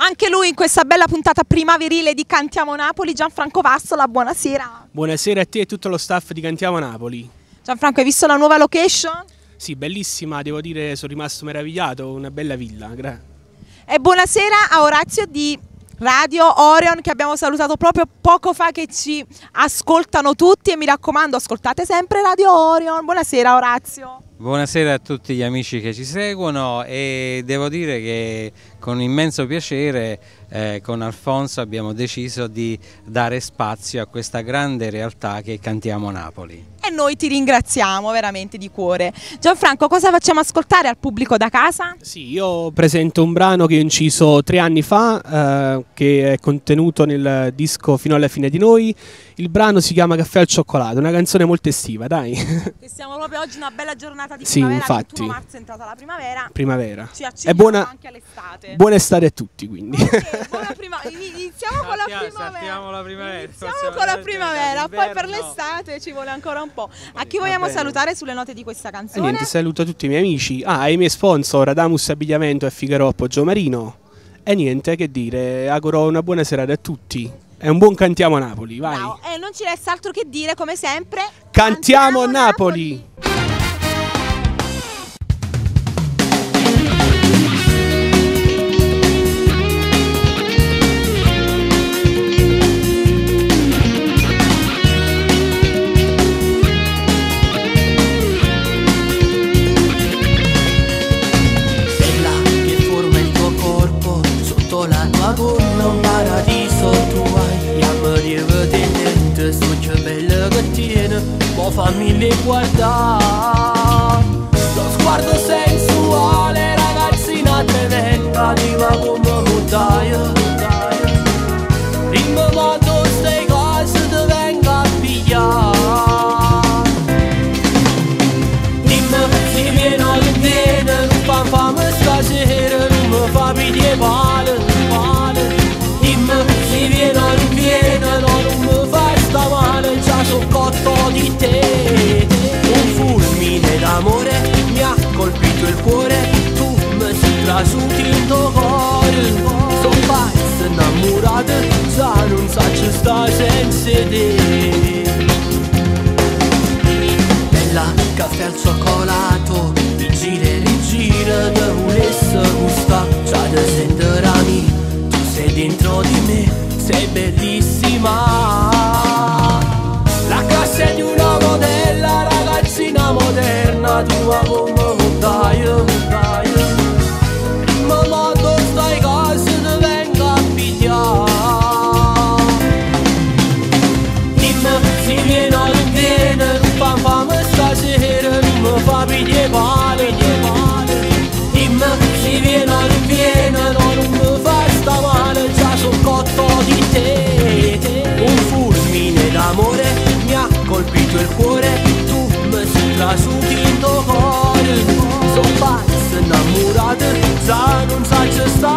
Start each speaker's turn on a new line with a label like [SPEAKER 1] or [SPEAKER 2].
[SPEAKER 1] anche lui in questa bella puntata primaverile di Cantiamo Napoli. Gianfranco Vassola, buonasera.
[SPEAKER 2] Buonasera a te e tutto lo staff di Cantiamo Napoli.
[SPEAKER 1] Gianfranco, hai visto la nuova location?
[SPEAKER 2] Sì, bellissima, devo dire, sono rimasto meravigliato, una bella villa.
[SPEAKER 1] E buonasera a Orazio di Radio Orion, che abbiamo salutato proprio poco fa, che ci ascoltano tutti, e mi raccomando, ascoltate sempre Radio Orion. Buonasera Orazio.
[SPEAKER 3] Buonasera a tutti gli amici che ci seguono, e devo dire che con immenso piacere con Alfonso abbiamo deciso di dare spazio a questa grande realtà che è Cantiamo Napoli.
[SPEAKER 1] E noi ti ringraziamo veramente di cuore. Gianfranco, cosa facciamo ascoltare al pubblico da casa?
[SPEAKER 2] Sì, io presento un brano che ho inciso 3 anni fa, che è contenuto nel disco Fino alla fine di noi. Il brano si chiama Caffè al cioccolato, una canzone molto estiva, dai.
[SPEAKER 1] E siamo proprio oggi una bella giornata di
[SPEAKER 2] sì,
[SPEAKER 1] primavera,
[SPEAKER 2] infatti.
[SPEAKER 1] 21 marzo è entrata la primavera.
[SPEAKER 2] Primavera.
[SPEAKER 1] Ci accingiamo anche all'estate.
[SPEAKER 2] Buona estate a tutti, quindi.
[SPEAKER 1] Okay, iniziamo con la primavera.
[SPEAKER 3] Saltiamo la primavera.
[SPEAKER 1] Iniziamo con la primavera, poi per l'estate ci vuole ancora un po'. A chi vogliamo salutare sulle note di questa canzone?
[SPEAKER 2] Niente, saluto tutti i miei amici. Ai miei sponsor, Adamus Abbigliamento e Figaro Poggio Marino. E niente, che dire, auguro una buona serata a tutti. E un buon Cantiamo Napoli, vai.
[SPEAKER 1] No, non ci resta altro che dire, come sempre.
[SPEAKER 2] Cantiamo Napoli.
[SPEAKER 4] Fammi guardare, lo sguardo sensuale, ragazzina tremenda, diva come montaia. Prima quando stai cose ti venga a pigliare. Dimmi se viene o non viene, non fammi stasera, non mi fa pigliare pale. Dimmi se viene o non viene, non mi fa sta male, già sono cotto di te. Un fulmine d'amore mi ha colpito il cuore, tu mi sei trasuti in tuo cuore. Sono pazzo innamorato, già non so ci sta senza te. Bella caffè al cioccolato, rigira e rigira, te volesse gustare, già te sentirami, tu sei dentro di me, sei bellissima. La classe di una modella, ragazzina moderna, tua come montaia. Prima quando stai casa ti venga a pigliare. Dimmi se viene o non viene, non fammi stasera, non mi fa pigliare pale. Dimmi se viene o non viene, non mi fa sta male, già sono cotto di te. Un fulmine d'amore mi ha colpito il cuore, tu mi sei trasuti in tuo cuore. Sono pazzo innamorato, già non so ci sta.